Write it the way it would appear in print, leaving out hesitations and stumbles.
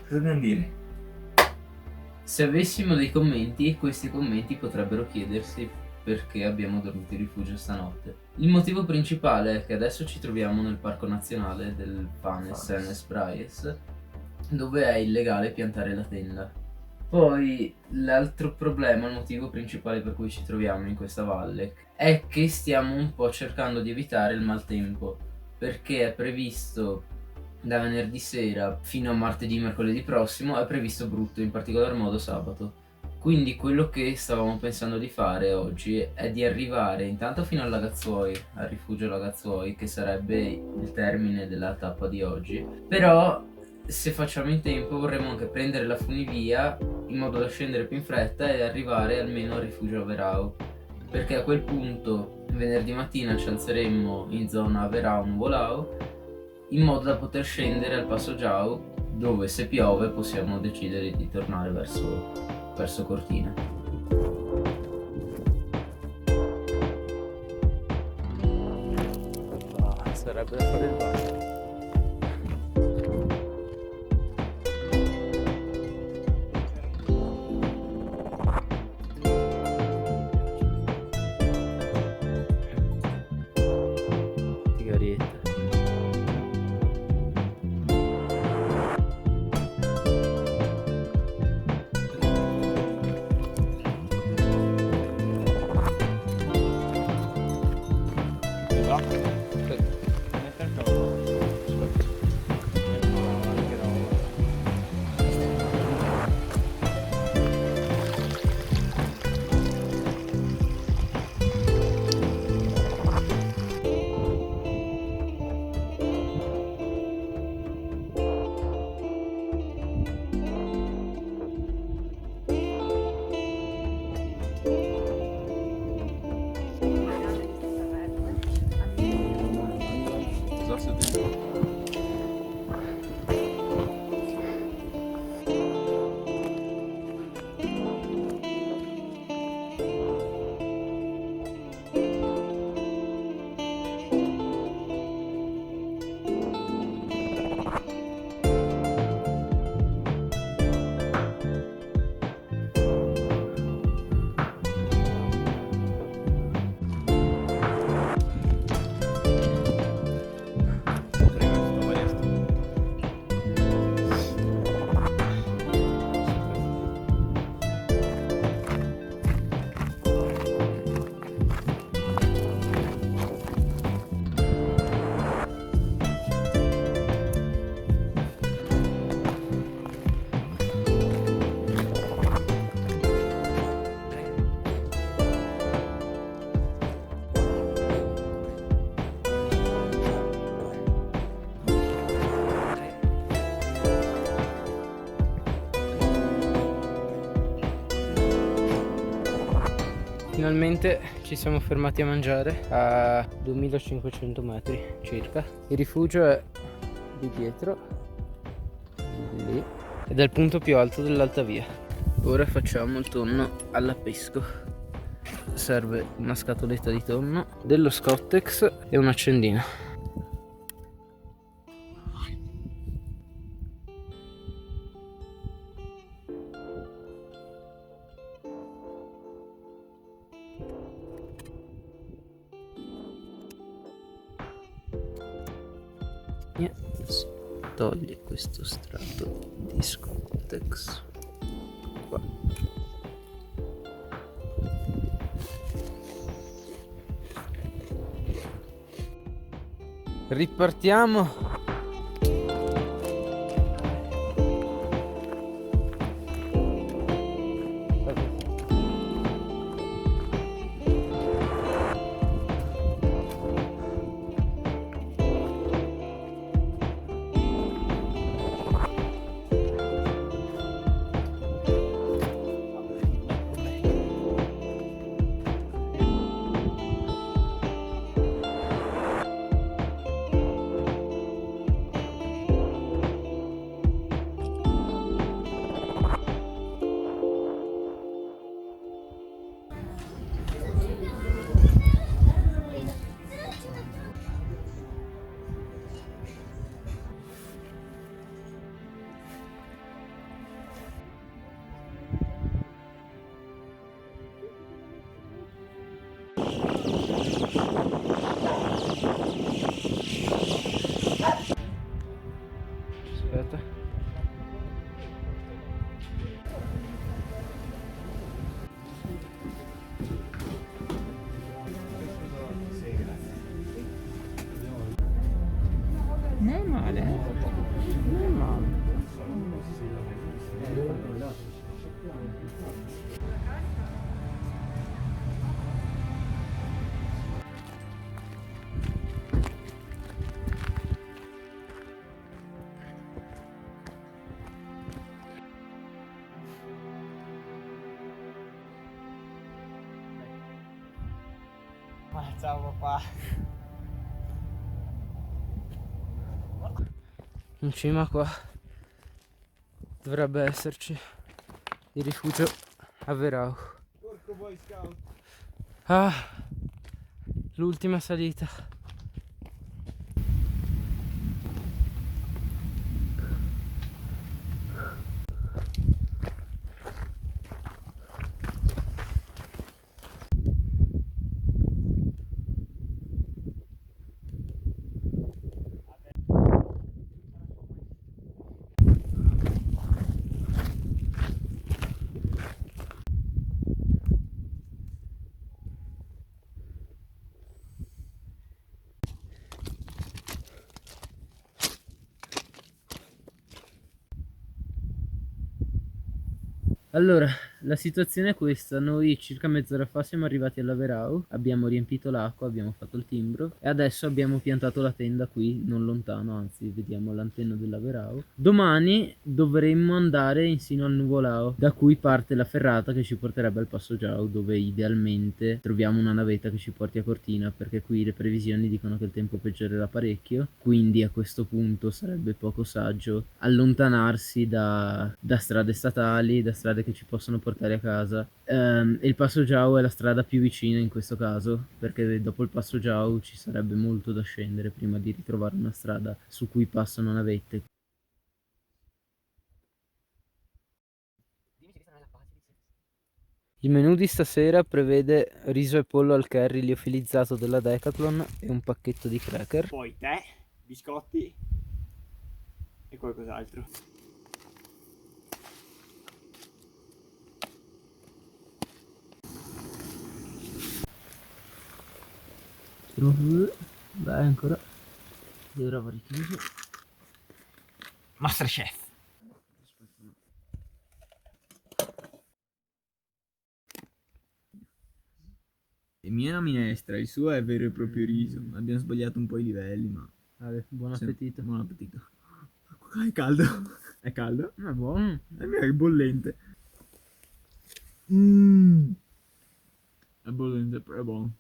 Cosa dobbiamo dire? Se avessimo dei commenti, questi commenti potrebbero chiedersi perché abbiamo dormito in rifugio stanotte. Il motivo principale è che adesso ci troviamo nel parco nazionale del Fanes Sennes Brais, dove è illegale piantare la tenda. Poi l'altro problema, il motivo principale per cui ci troviamo in questa valle, è che stiamo un po' cercando di evitare il maltempo, perché è previsto da venerdì sera fino a martedì, mercoledì prossimo, è previsto brutto, in particolar modo sabato. Quindi quello che stavamo pensando di fare oggi è di arrivare intanto fino al Lagazzuoi, al rifugio Lagazzuoi, che sarebbe il termine della tappa di oggi. Però se facciamo in tempo vorremmo anche prendere la funivia in modo da scendere più in fretta e arrivare almeno al rifugio Averao, perché a quel punto venerdì mattina ci alzeremmo in zona Averao-Nuvolao in modo da poter scendere al Passo Giau, dove se piove possiamo decidere di tornare verso Cortina. Sarebbe da fare il bagno. Sigarietta. Finalmente ci siamo fermati a mangiare a 2500 metri circa. Il rifugio è di dietro, lì, ed è il punto più alto dell'Alta Via. Ora facciamo il tonno alla pesco. Serve una scatoletta di tonno, dello Scottex e un accendino. Si toglie questo strato di Scottex qua. Ripartiamo. Aspetta. Non è male, non è male. Ciao papà. In cima qua dovrebbe esserci il rifugio a Verau. Porco Boy Scout. Ah, l'ultima salita. Allora, la situazione è questa: noi circa mezz'ora fa siamo arrivati all'Averau, abbiamo riempito l'acqua, abbiamo fatto il timbro e adesso abbiamo piantato la tenda qui, non lontano, anzi vediamo l'antenna dell'Averau. Domani dovremmo andare insino al Nuvolao, da cui parte la ferrata che ci porterebbe al Passo Giau, dove idealmente troviamo una navetta che ci porti a Cortina, perché qui le previsioni dicono che il tempo peggiorerà parecchio, quindi a questo punto sarebbe poco saggio allontanarsi da strade statali, da strade che ci possono portare a casa. E il Passo Giau è la strada più vicina in questo caso, perché dopo il Passo Giau ci sarebbe molto da scendere prima di ritrovare una strada su cui passano navette. Il menù di stasera prevede riso e pollo al curry liofilizzato della Decathlon e un pacchetto di cracker. Poi tè, biscotti e qualcos'altro. Dai, ancora dovrò aver chiuso. Masterchef. Il mio è una minestra, il suo è vero e proprio riso. Abbiamo sbagliato un po' i livelli, ma Vale, buon sì, appetito. buon appetito. È caldo. È caldo? È buono. È mio, è bollente. È bollente, però è buono.